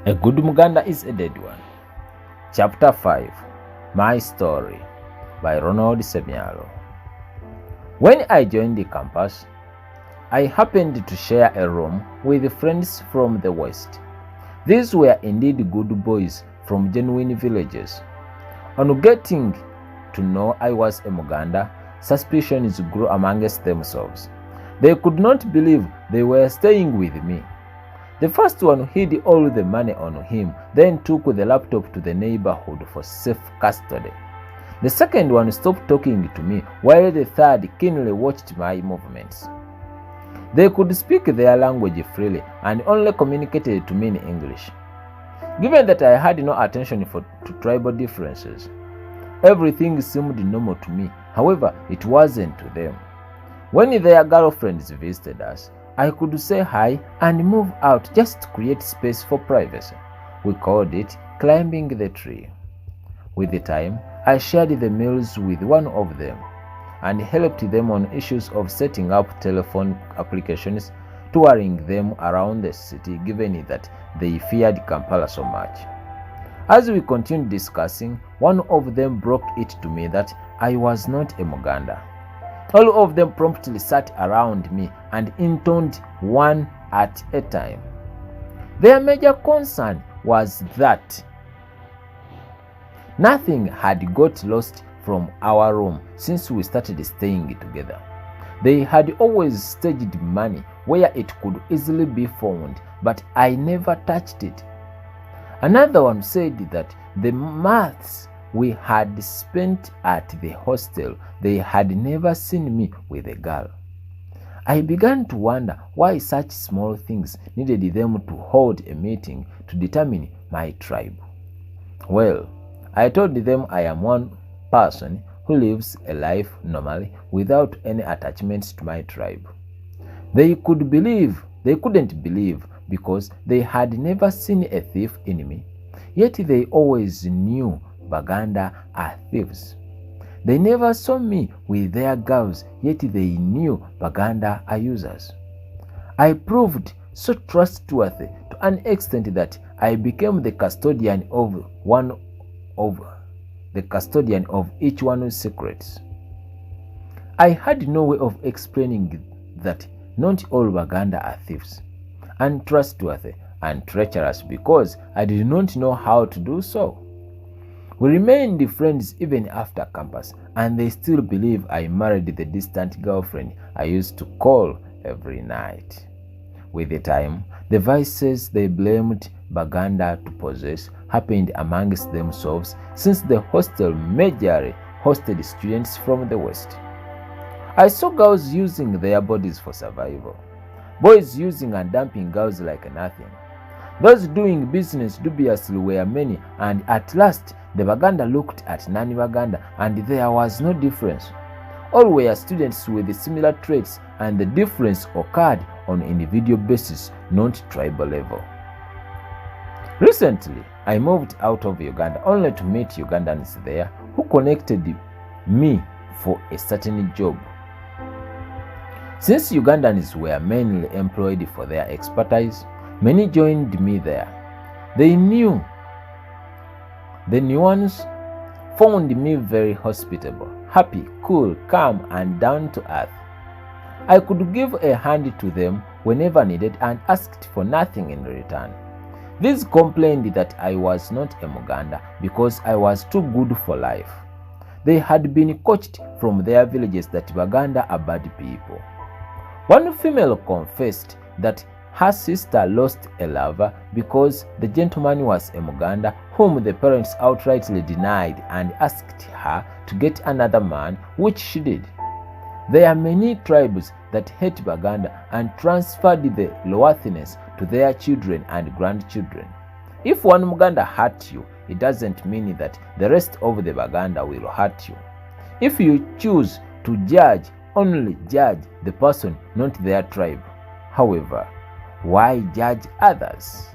A good Muganda is a dead one. Chapter 5, My Story by Ronald Ssemyalo. When I joined the campus, I happened to share a room with friends from the West. These were indeed good boys from genuine villages. On getting to know I was a Muganda, suspicions grew amongst themselves. They could not believe they were staying with me. The first one hid all the money on him, then took the laptop to the neighborhood for safe custody. The second one stopped talking to me, while the third keenly watched my movements. They could speak their language freely and only communicated to me in English. Given that I had no attention to tribal differences, everything seemed normal to me. However, it wasn't to them. When their girlfriends visited us, I could say hi and move out just to create space for privacy. We called it climbing the tree. With the time, I shared the meals with one of them and helped them on issues of setting up telephone applications, touring them around the city, given that they feared Kampala so much. As we continued discussing, one of them broke it to me that I was not a Muganda. All of them promptly sat around me and intoned one at a time. Their major concern was that nothing had got lost from our room since we started staying together. They had always staged money where it could easily be found, but I never touched it. Another one said that the months we had spent at the hostel, they had never seen me with a girl. I began to wonder why such small things needed them to hold a meeting to determine my tribe. Well, I told them I am one person who lives a life normally without any attachments to my tribe. They couldn't believe because they had never seen a thief in me, yet they always knew Baganda are thieves. They never saw me with their girls, yet they knew Baganda are users. I proved so trustworthy to an extent that I became the custodian of each one's secrets. I had no way of explaining that not all Baganda are thieves, untrustworthy and treacherous, because I did not know how to do so. We remained friends even after campus, and they still believe I married the distant girlfriend I used to call every night. With the time, the vices they blamed Baganda to possess happened amongst themselves, since the hostel majorly hosted students from the West. I saw girls using their bodies for survival, boys using and dumping girls like nothing. Those doing business dubiously were many, and at last the Baganda looked at non-Baganda and there was no difference. All were students with similar traits, and the difference occurred on individual basis, not tribal level. Recently, I moved out of Uganda only to meet Ugandans there who connected me for a certain job. Since Ugandans were mainly employed for their expertise, many joined me there. The new ones found me very hospitable, happy, cool, calm, and down to earth. I could give a hand to them whenever needed and asked for nothing in return. These complained that I was not a Muganda because I was too good for life. They had been coached from their villages that Baganda are bad people. One female confessed that her sister lost a lover because the gentleman was a Muganda whom the parents outrightly denied and asked her to get another man, which she did. There are many tribes that hate Baganda and transferred the loyaltiness to their children and grandchildren. If one Muganda hurt you, it doesn't mean that the rest of the Baganda will hurt you. If you choose to judge, only judge the person, not their tribe. However, why judge others?